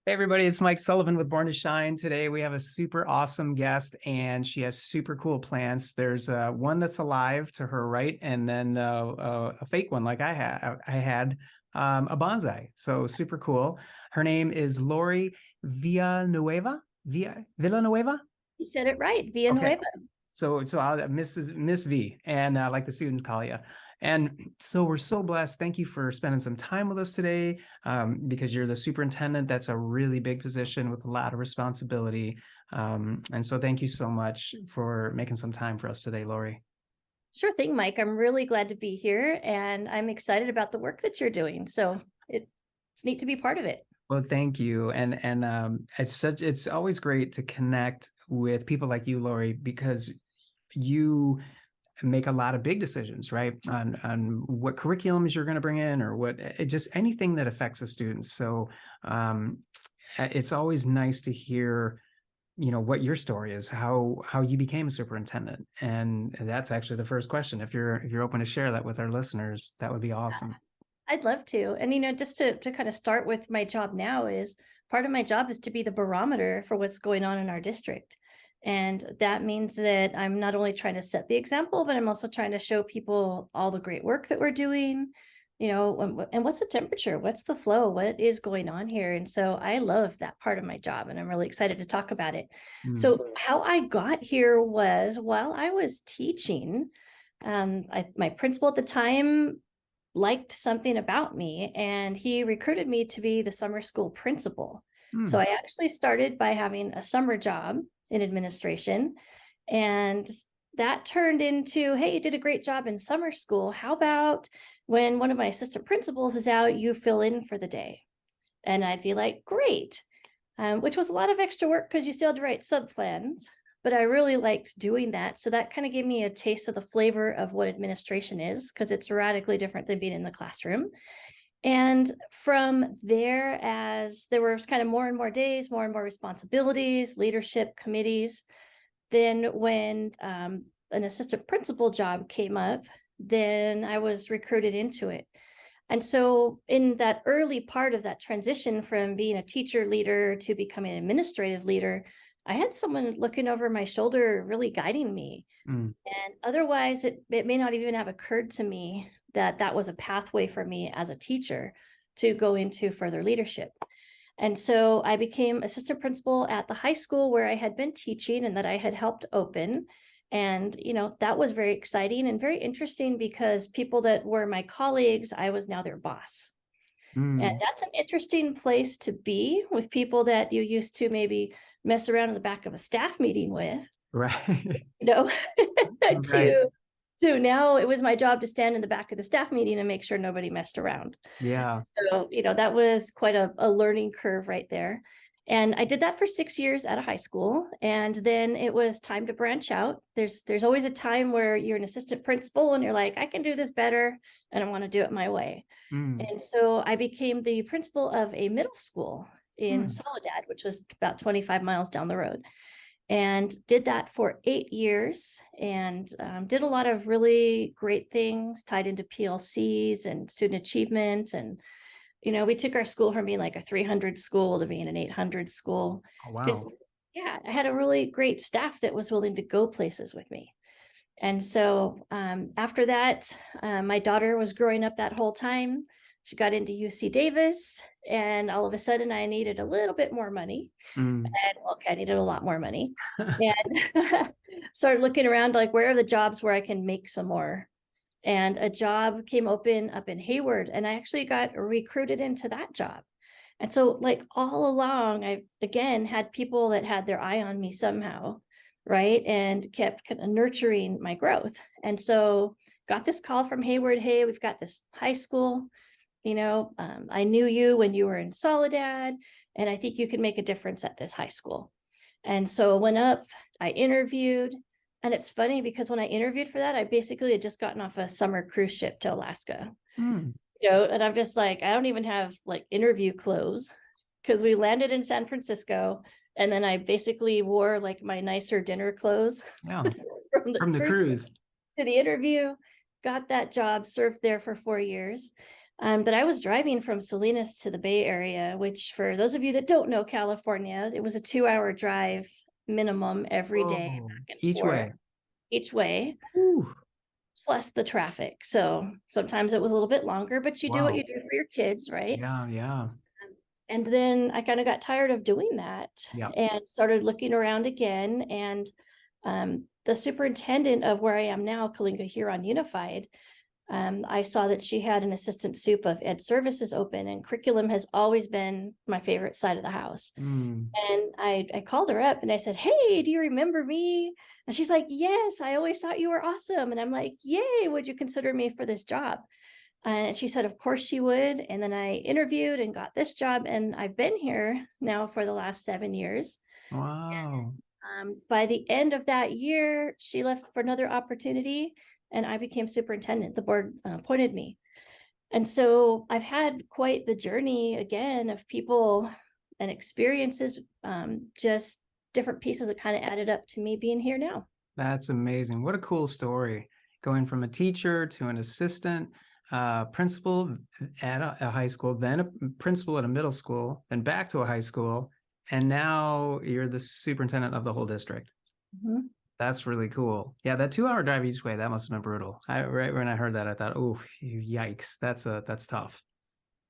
Hey everybody, it's Mike Sullivan with Born to Shine. Today we have a super awesome guest and she has super cool plants. There's one that's alive to her right and then a fake one like I had a bonsai. So super cool. Her name is Lori Villanueva. Villanueva? You said it right, Okay. Villanueva. So I'll Miss V, and like the students call you. And so we're so blessed. Thank you for spending some time with us today, because you're the superintendent. That's a really big position with a lot of responsibility. And so thank you so much for making some time for us today, Lori. Sure thing, Mike. I'm really glad to be here, and I'm excited about the work that you're doing. So it's neat to be part of it. Well, thank you. And it's always great to connect with people like you, Lori, because you make a lot of big decisions, right? On what curriculums you're going to bring in or just anything that affects the students. So it's always nice to hear, what your story is, how you became a superintendent. And that's actually the first question. If you're open to share that with our listeners, that would be awesome. I'd love to. And, just to kind of start with my job now is part of my job is to be the barometer for what's going on in our district. And that means that I'm not only trying to set the example, but I'm also trying to show people all the great work that we're doing, and what's the temperature, what's the flow, what is going on here. And so I love that part of my job, and I'm really excited to talk about it. So how I got here was while I was teaching, my principal at the time liked something about me, and he recruited me to be the summer school principal. So I actually started by having a summer job in administration, and that turned into, hey, you did a great job in summer school. How about when one of my assistant principals is out, you fill in for the day? And I'd be like, great, which was a lot of extra work because you still had to write sub plans, but I really liked doing that. So that kind of gave me a taste of the flavor of what administration is, because it's radically different than being in the classroom. And from there, as there were kind of more and more days, more and more responsibilities, leadership committees, then when an assistant principal job came up, then I was recruited into it. And so in that early part of that transition from being a teacher leader to becoming an administrative leader, I had someone looking over my shoulder, really guiding me. And otherwise, it may not even have occurred to me that that was a pathway for me as a teacher to go into further leadership. And so I became assistant principal at the high school where I had been teaching and that I had helped open. And, that was very exciting and very interesting because people that were my colleagues, I was now their boss. And that's an interesting place to be with people that you used to maybe mess around in the back of a staff meeting with. Right. Right. to now it was my job to stand in the back of the staff meeting and make sure nobody messed around. Yeah. So, that was quite a learning curve right there. And I did that for 6 years at a high school. And then it was time to branch out. There's always a time where you're an assistant principal and you're like, I can do this better and I want to do it my way. And so I became the principal of a middle school in Soledad, which was about 25 miles down the road, and did that for 8 years, and did a lot of really great things tied into PLCs and student achievement. And, we took our school from being like a 300 school to being an 800 school. Oh, wow. Yeah, I had a really great staff that was willing to go places with me. And so after that, my daughter was growing up that whole time. She got into UC Davis, and all of a sudden I needed a little bit more money. And I needed a lot more money. And started looking around, like, where are the jobs where I can make some more? And a job came open up in Hayward, and I actually got recruited into that job. And so, like, all along, I again had people that had their eye on me somehow, right? And kept kind of nurturing my growth. And so got this call from Hayward, hey, we've got this high school, I knew you when you were in Soledad, and I think you can make a difference at this high school. And so I went up, I interviewed, and it's funny because when I interviewed for that, I basically had just gotten off a summer cruise ship to Alaska, and I'm just like, I don't even have like interview clothes because we landed in San Francisco. And then I basically wore like my nicer dinner clothes from the cruise to the interview, got that job, served there for 4 years. But I was driving from Salinas to the Bay Area, which for those of you that don't know California, it was a 2-hour drive minimum every day Whoa, back and each forth way. each way, Ooh, plus the traffic. So sometimes it was a little bit longer, but you do what wow. you do for your kids, right? Yeah, yeah, And then I kind of got tired of doing that yeah. and started looking around again. And the superintendent of where I am now, Coalinga-Huron Unified, I saw that she had an assistant sup of ed services open, and curriculum has always been my favorite side of the house. Mm. And I called her up and I said, "Hey, do you remember me?" And she's like, "Yes, I always thought you were awesome." And I'm like, "Yay, would you consider me for this job?" And she said, of course she would. And then I interviewed and got this job. And I've been here now for the last 7 years. Wow. By the end of that year, she left for another opportunity and I became superintendent. The board appointed me. And so I've had quite the journey again of people and experiences, just different pieces that kind of added up to me being here now. That's amazing. What a cool story. Going from a teacher to an assistant, principal at a high school, then a principal at a middle school, then back to a high school, and now you're the superintendent of the whole district. Mhm. That's really cool. Yeah, that 2-hour drive each way, that must have been brutal. Right when I heard that, I thought, oh, yikes, that's tough.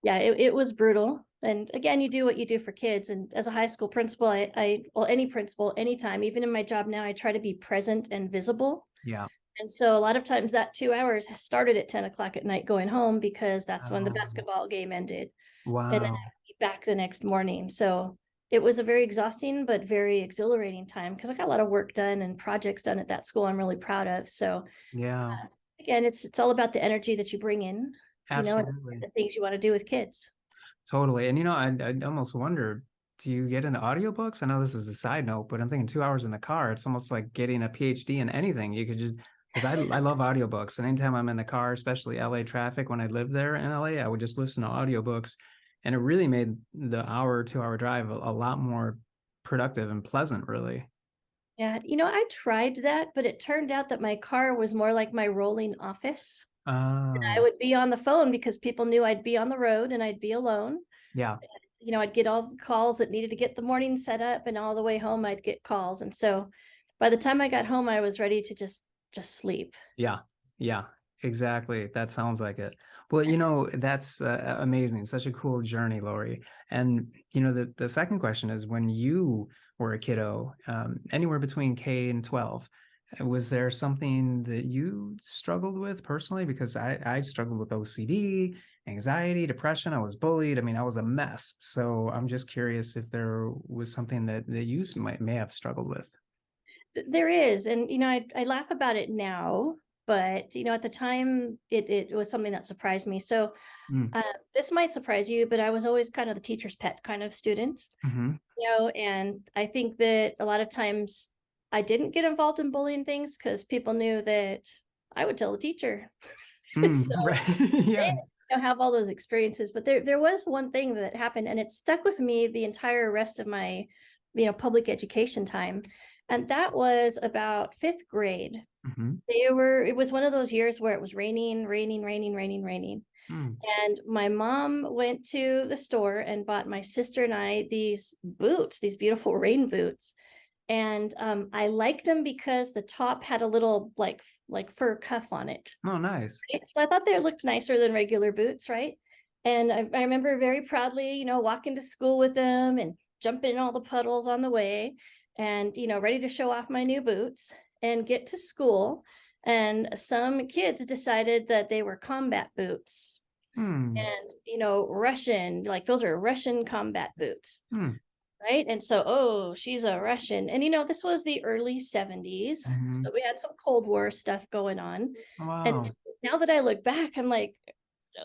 Yeah, it was brutal. And again, you do what you do for kids. And as a high school principal, well, any principal, anytime, even in my job now, I try to be present and visible. Yeah. And so a lot of times that 2 hours started at 10 o'clock at night going home because that's when the Oh, basketball game ended. And then wow. I'd be back the next morning. So it was a very exhausting, but very exhilarating time because I got a lot of work done and projects done at that school I'm really proud of. So Yeah, again, it's all about the energy that you bring in, and absolutely. the things you want to do with kids. Totally. And I almost wonder, do you get into audiobooks? I know this is a side note, but I'm thinking 2 hours in the car, it's almost like getting a PhD in anything. You could just, because I love audiobooks. And anytime I'm in the car, especially LA traffic, when I lived there in LA, I would just listen to audiobooks. And it really made the 2-hour drive a lot more productive and pleasant, really. Yeah, I tried that, but it turned out that my car was more like my rolling office. I Oh, would be on the phone because people knew I'd be on the road and I'd be alone. yeah. I'd get all the calls that needed to get the morning set up, and all the way home I'd get calls. And so by the time I got home, I was ready to just sleep. Yeah, yeah, exactly. That sounds like it. Well, that's amazing. Such a cool journey, Lori. And the second question is, when you were a kiddo, anywhere between K and 12, was there something that you struggled with personally? Because I struggled with OCD, anxiety, depression. I was bullied. I mean, I was a mess. So I'm just curious if there was something that you may have struggled with. There is, and I laugh about it now, but at the time it was something that surprised me. So Mm, this might surprise you, but I was always kind of the teacher's pet kind of student, hmm and I think that a lot of times I didn't get involved in bullying things because people knew that I would tell the teacher. mm, So right. I Yeah. didn't have all those experiences, but there was one thing that happened, and it stuck with me the entire rest of my public education time. And that was about fifth grade. Mhm. It was one of those years where it was raining, raining, raining, raining, raining. Mm. And my mom went to the store and bought my sister and I these boots, these beautiful rain boots. And I liked them because the top had a little like fur cuff on it. Oh, nice. Right? So I thought they looked nicer than regular boots, right? And I remember very proudly, walking to school with them and jumping in all the puddles on the way, and ready to show off my new boots and get to school. And some kids decided that they were combat boots, Hmm. and Russian, like those are Russian combat boots, Hmm. right? And so, oh, she's a Russian. And this was the early 70s. Mhm. So we had some Cold War stuff going on. And Wow. now that I look back, I'm like,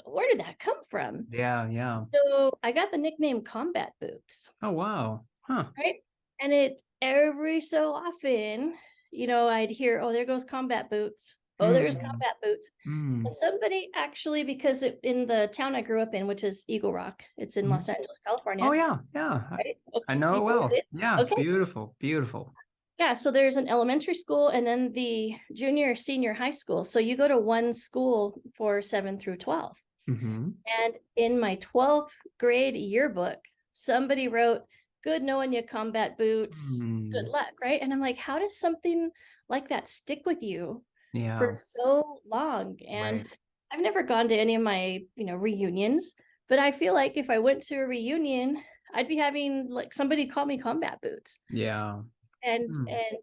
where did that come from? Yeah, yeah. So I got the nickname Combat Boots, Oh, wow. Huh. right? And it every so often, I'd hear, oh, there goes Combat Boots. Oh, there's Mm. Combat Boots. Mm. And somebody actually, because in the town I grew up in, which is Eagle Rock, it's in Mhm. Los Angeles, Oh, California, yeah, yeah. right? I Okay, know you it know what well. it is? Yeah, it's Okay. beautiful, beautiful. Yeah, so there's an elementary school and then the junior, senior high school. So you go to one school for 7 through 12. Mhm. And in my 12th grade yearbook, somebody wrote, "Good knowing you, combat boots. Good Mm. luck," right? And I'm like, how does something like that stick with you for Yeah. so long? And Right. I've never gone to any of my, reunions, but I feel like if I went to a reunion, I'd be having like somebody call me combat boots. Yeah. Mm. And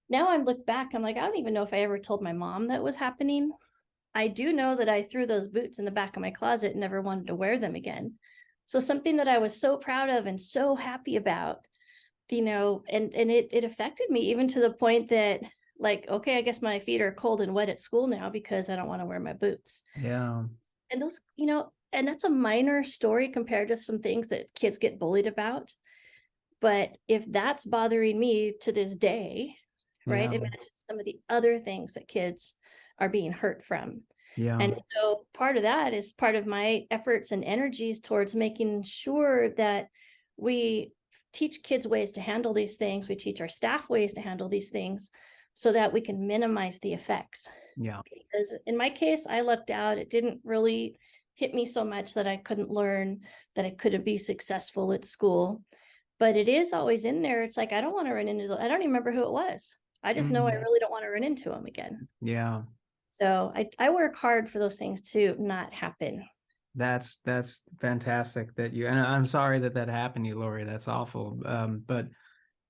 now I'm look back, I'm like, I don't even know if I ever told my mom that was happening. I do know that I threw those boots in the back of my closet and never wanted to wear them again. So something that I was so proud of and so happy about, and it affected me even to the point that, like, okay, I guess my feet are cold and wet at school now because I don't want to wear my boots. Yeah. And those, and that's a minor story compared to some things that kids get bullied about. But if that's bothering me to this day, right, Yeah. imagine some of the other things that kids are being hurt from. Yeah. And so part of that is part of my efforts and energies towards making sure that we teach kids ways to handle these things. We teach our staff ways to handle these things so that we can minimize the effects. Yeah. Because in my case, I lucked out. It didn't really hit me so much that I couldn't learn, that I couldn't be successful at school. But it is always in there. It's like, I don't want to run into I don't even remember who it was. I just know I Mm. really don't want to run into them again. Yeah. So I work hard for those things to not happen. That's fantastic that you, and I'm sorry that that happened to you, Lori. That's awful. But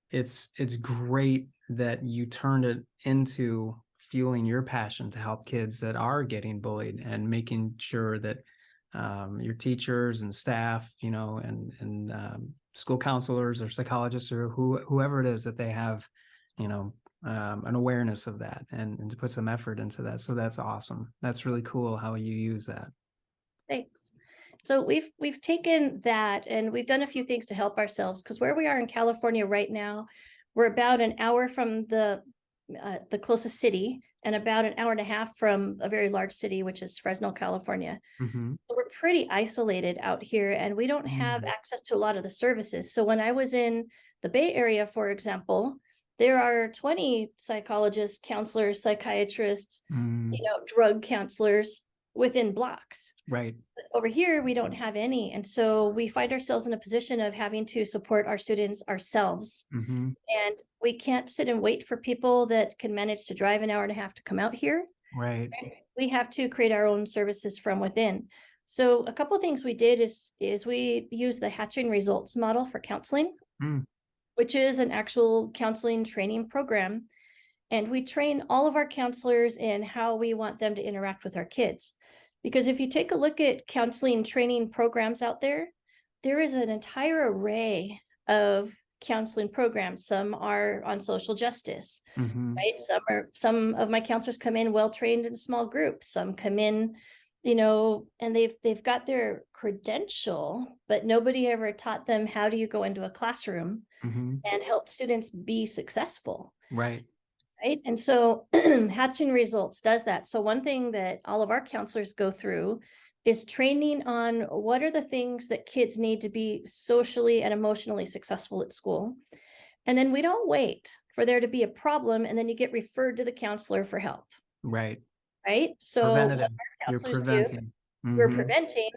it's great that you turned it into fueling your passion to help kids that are getting bullied and making sure that your teachers and staff, and school counselors or psychologists or whoever it is, that they have, an awareness of that, and to put some effort into that. So that's awesome. That's really cool how you use that. Thanks. So we've taken that and we've done a few things to help ourselves, because where we are in California right now, we're about an hour from the closest city and about an hour and a half from a very large city, which is Fresno, California. Mm-hmm. So we're pretty isolated out here and we don't have Mm. access to a lot of the services. So when I was in the Bay Area, for example, there are 20 psychologists, counselors, psychiatrists, Mm. drug counselors within blocks. Right. Over here, we don't have any. And so we find ourselves in a position of having to support our students ourselves. Mm-hmm. And we can't sit and wait for people that can manage to drive an hour and a half to come out here. Right. We have to create our own services from within. So a couple of things we did is we use the Hatching Results model for counseling, Mm. which is an actual counseling training program. And we train all of our counselors in how we want them to interact with our kids. Because if you take a look at counseling training programs out there, there is an entire array of counseling programs. Some are on social justice, Mm-hmm. right? Some of my counselors come in well trained in small groups. Some come in, and they've got their credential, but nobody ever taught them how do you go into a classroom Mm-hmm. and help students be successful. Right. Right. And so Hatching Results does that. So one thing that all of our counselors go through is training on what are the things that kids need to be socially and emotionally successful at school. And then we don't wait for there to be a problem and then you get referred to the counselor for help. Right. Right. So what Preventative. our You're counselors do, preventing. we're Mm-hmm. preventing.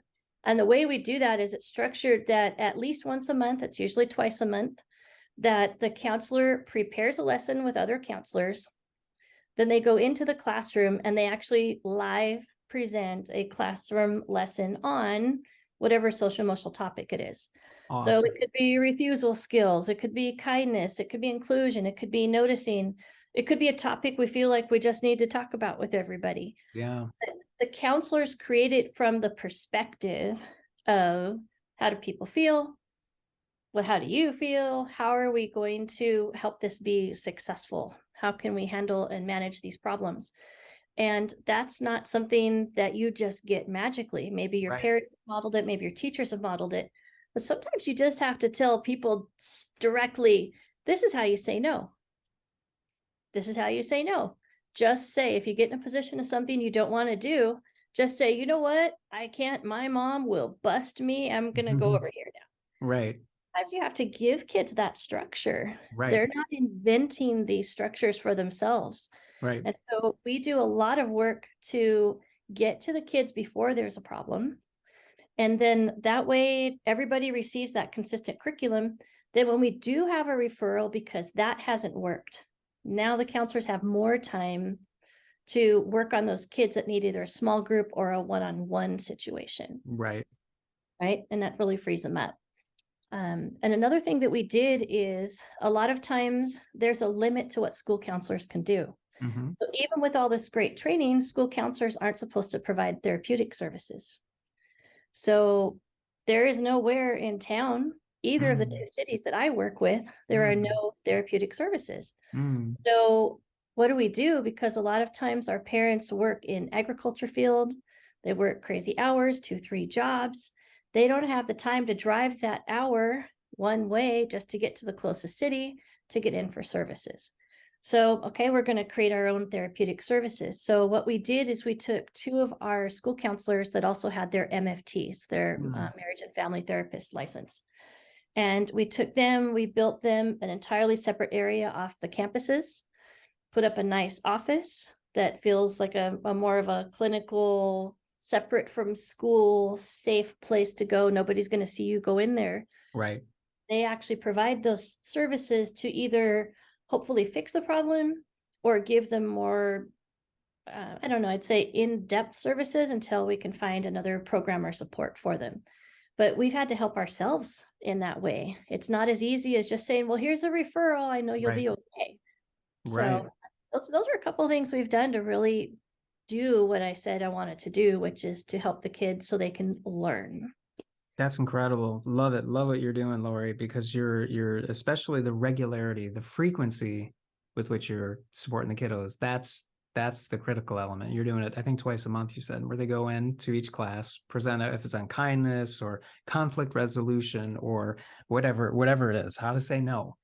And the way we do that is it's structured that at least once a month, it's usually twice a month, that the counselor prepares a lesson with other counselors. Then they go into the classroom and they actually live present a classroom lesson on whatever social emotional topic it is. So Awesome. it could be refusal skills, it could be kindness, it could be inclusion, it could be noticing, it could be a topic we feel like we just need to talk about with everybody. Yeah. The counselors create it from the perspective of how do people feel? Well, how do you feel? How are we going to help this be successful? How can we handle and manage these problems? And that's not something that you just get magically. Maybe your Right. parents modeled it, maybe your teachers have modeled it, but sometimes you just have to tell people directly, this is how you say no. This is how you say no. Just say, if you get in a position of something you don't want to do, just say, you know what? I can't, my mom will bust me. I'm going to go over here now. Right. Sometimes you have to give kids that structure. Right. They're not inventing these structures for themselves. Right. And so we do a lot of work to get to the kids before there's a problem. And then that way everybody receives that consistent curriculum. Then when we do have a referral, because that hasn't worked, now the counselors have more time to work on those kids that need either a small group or a one-on-one situation. Right. Right. And that really frees them up. And another thing that we did is a lot of times there's a limit to what school counselors can do. Mhm. So even with all this great training, school counselors aren't supposed to provide therapeutic services. So there is nowhere in town, either of the two cities that I work with, there are no therapeutic services. Mm. So what do we do? Because a lot of times our parents work in agriculture field, they work crazy hours, 2, 3 jobs. They don't have the time to drive that hour one way just to get to the closest city to get in for services. So, okay, we're going to create our own therapeutic services. So what we did is we took 2 of our school counselors that also had their MFTs, their marriage and family therapist license. And we took them, we built them an entirely separate area off the campuses, put up a nice office that feels like a more of a clinical, separate from school, safe place to go. Nobody's going to see you go in there. Right. They actually provide those services to either hopefully fix the problem or give them more, I don't know, I'd say in-depth services until we can find another program or support for them. But we've had to help ourselves in that way. It's not as easy as just saying, well, here's a referral. I know you'll Right. be okay. Right. So those are a couple of things we've done to really do what I said I wanted to do, which is to help the kids so they can learn. That's incredible. Love it. Love what you're doing, Lori, because you're especially the regularity, the frequency with which you're supporting the kiddos. That's the critical element. You're doing it, I think, twice a month, you said, where they go into each class, present if it's on kindness or conflict resolution or whatever it is, how to say no.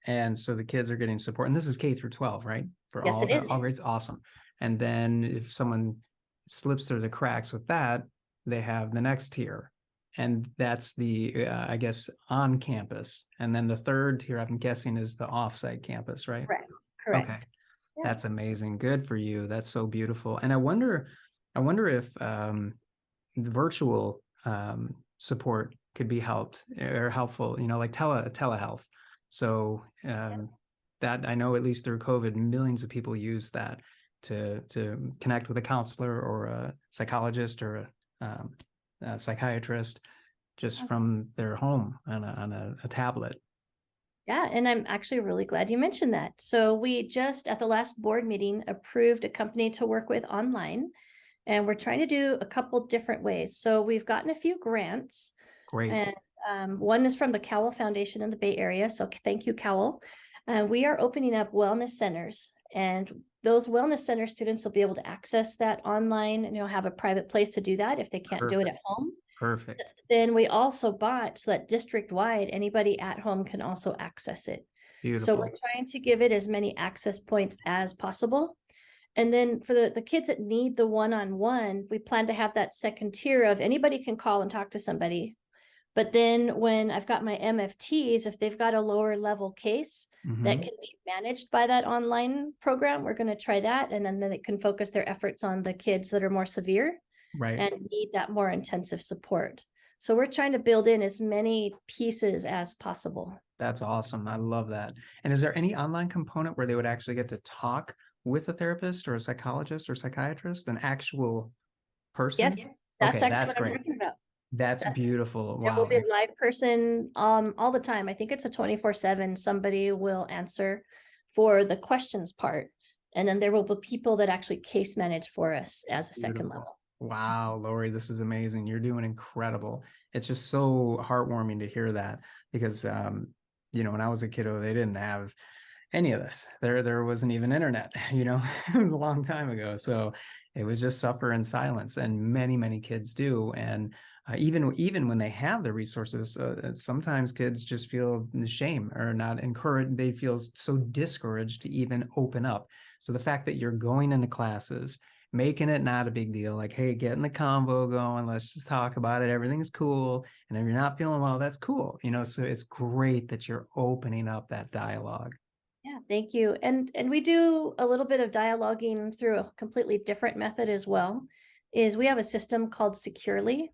And so the kids are getting support. And this is K-12, right? For Yes, it is. all grades. Awesome. And then if someone slips through the cracks with that, they have the next tier. And that's the, I guess, on campus. And then the third tier, I'm guessing, is the offsite campus, right? Correct. Okay. Yeah. That's amazing. Good for you. That's so beautiful. And I wonder if virtual support could be helpful, like telehealth. So that I know, at least through COVID, millions of people use that to connect with a counselor or a psychologist or a psychiatrist just from their home on a tablet. Yeah, and I'm actually really glad you mentioned that. So we just at the last board meeting approved a company to work with online, and we're trying to do a couple different ways. So we've gotten a few grants. Great. And one is from the Cowell Foundation in the Bay Area. So thank you, Cowell. We are opening up wellness centers, and those wellness center students will be able to access that online and have a private place to do that if they can't do it at home. Perfect. Then we also bought so that district-wide, anybody at home can also access it. Beautiful. So we're trying to give it as many access points as possible. And then for the kids that need the one-on-one, we plan to have that second tier of anybody can call and talk to somebody. But then when I've got my MFTs, if they've got a lower level case that can be managed by that online program, we're going to try that. And then they can focus their efforts on the kids that are more severe. Right. And need that more intensive support. So we're trying to build in as many pieces as possible. That's awesome. I love that. And is there any online component where they would actually get to talk with a therapist or a psychologist or psychiatrist, an actual person? Yes, that's okay, actually that's what great. I'm talking about. That's beautiful. There Wow. will be a live person all the time. I think it's a 24/7. Somebody will answer for the questions part. And then there will be people that actually case manage for us as a second level. Wow, Lori, this is amazing. You're doing incredible. It's just so heartwarming to hear that because, when I was a kiddo, they didn't have any of this. There wasn't even internet, it was a long time ago. So it was just suffer in silence, and many, many kids do. And even when they have the resources, sometimes kids just feel shame or not encouraged. They feel so discouraged to even open up. So the fact that you're going into classes, making it not a big deal, like, hey, getting the convo going, let's just talk about it, everything's cool, and if you're not feeling well, that's cool, so it's great that you're opening up that dialogue. Yeah, Thank you. And we do a little bit of dialoguing through a completely different method as well. Is we have a system called Securely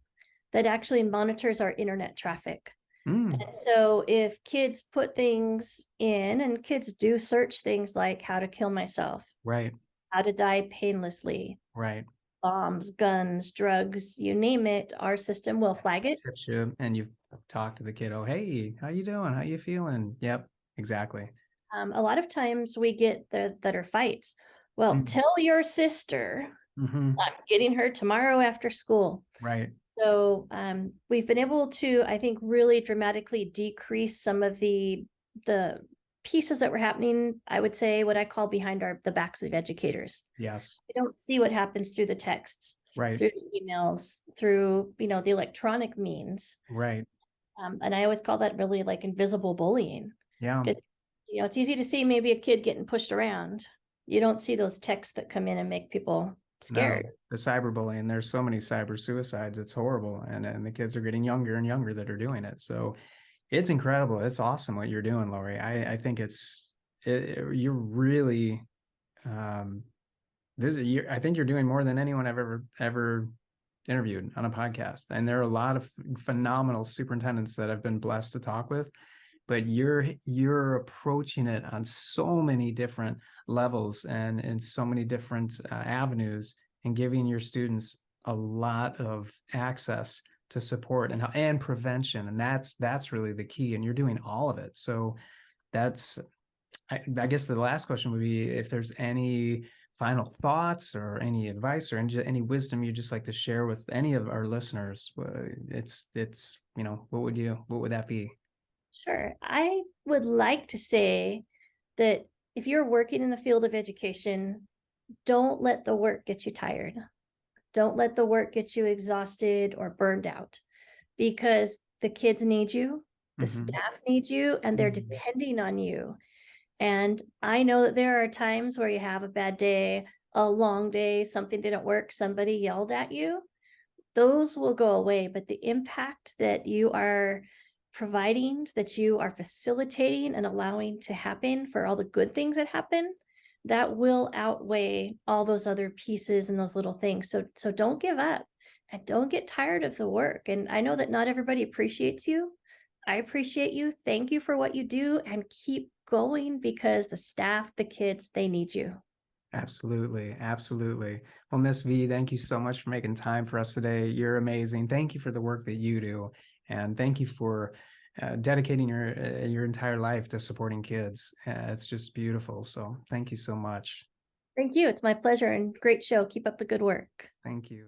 that actually monitors our internet traffic. Mm, And so if kids put things in, and kids do search things like how to kill myself, right, how to die painlessly, right. bombs, guns, drugs, you name it, our system will flag it. Tips you, and you've talked to the kiddo. Hey, how you doing? How you feeling? Yep, exactly. A lot of times we get that are fights. Well, Mm, tell your sister hmm. I'm getting her tomorrow after school. Right. So we've been able to, I think, really dramatically decrease some of the pieces that were happening. I would say what I call behind the backs of educators. Yes. They don't see what happens through the texts, Right. through the emails, through the electronic means. Right. And I always call that really like invisible bullying, Yeah. because it's easy to see maybe a kid getting pushed around. You don't see those texts that come in and make people No, scared. the cyberbullying, there's so many cyber suicides. It's horrible. And the kids are getting younger and younger that are doing it. So it's incredible. It's awesome what you're doing, Lori. I think you're really, um, I think you're doing more than anyone I've ever interviewed on a podcast. And there are a lot of phenomenal superintendents that I've been blessed to talk with, but you're approaching it on so many different levels and in so many different avenues, and giving your students a lot of access to support and prevention, and that's really the key, and you're doing all of it. So that's I guess the last question would be if there's any final thoughts or any advice or any wisdom you'd just like to share with any of our listeners. It's what would that be? Sure. I would like to say that if you're working in the field of education, don't let the work get you tired. Don't let the work get you exhausted or burned out, because the kids need you, the Mm-hmm. staff needs you, and they're Mm-hmm. depending on you. And I know that there are times where you have a bad day, a long day, something didn't work, somebody yelled at you. Those will go away, but the impact that you are providing, that you are facilitating and allowing to happen for all the good things that happen, that will outweigh all those other pieces and those little things. So don't give up and don't get tired of the work. And I know that not everybody appreciates you. I appreciate you. Thank you for what you do, and keep going, because the staff, the kids, they need you. Absolutely. Absolutely. Well, Miss V, thank you so much for making time for us today. You're amazing. Thank you for the work that you do. And thank you for dedicating your entire life to supporting kids. It's just beautiful. So thank you so much. Thank you. It's my pleasure, and great show. Keep up the good work. Thank you.